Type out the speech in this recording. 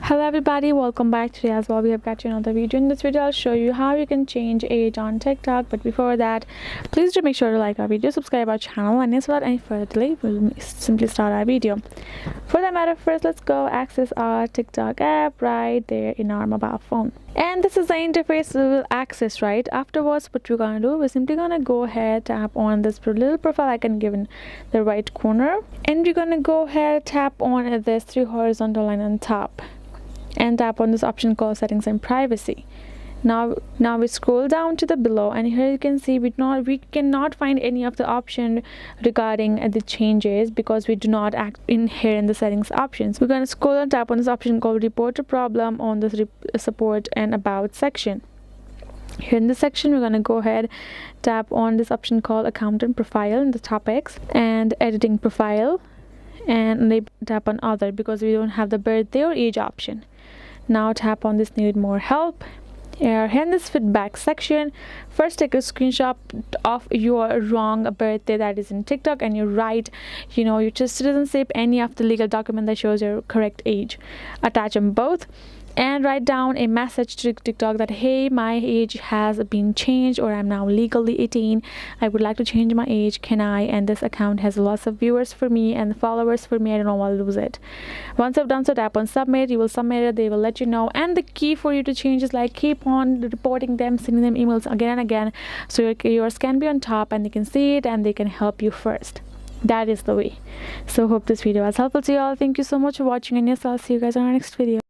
Hello everybody, welcome back. Today as well we have got you another video. In this video I'll show you how you can change age on TikTok, but before that please do make sure to like our video, subscribe our channel, and without any further delay we'll simply start our video. For that matter, first let's go access our TikTok app right there in our mobile phone, and this is the interface we will access. Right afterwards, what we're gonna do, we're simply gonna go ahead, tap on this little profile icon given the right corner, and we're gonna go ahead, tap on this three horizontal line on top and tap on this option called settings and privacy. Now we scroll down to the below, and here you can see we cannot find any of the option regarding the changes because we do not act in here in the settings options. We're going to scroll and tap on this option called report a problem on this support and about section. Here in this section we're going to go ahead, tap on this option called account and profile in the topics and editing profile, and tap on other because we don't have the birthday or age option. Now tap on this need more help. Here in this feedback section, first take a screenshot of your wrong birthday that is in TikTok, and you write, your citizenship, any of the legal document that shows your correct age. Attach them both and write down a message to TikTok that, hey, my age has been changed, or I'm now legally 18. I would like to change my age. Can I? And this account has lots of viewers for me and followers for me. I don't want to lose it. Once I've done so, tap on submit. You will submit it. They will let you know. And the key for you to change is keep on reporting them, sending them emails again and again, so yours can be on top and they can see it and they can help you first. That is the way. So hope this video was helpful to you all. Thank you so much for watching, and yes, I'll see you guys on our next video.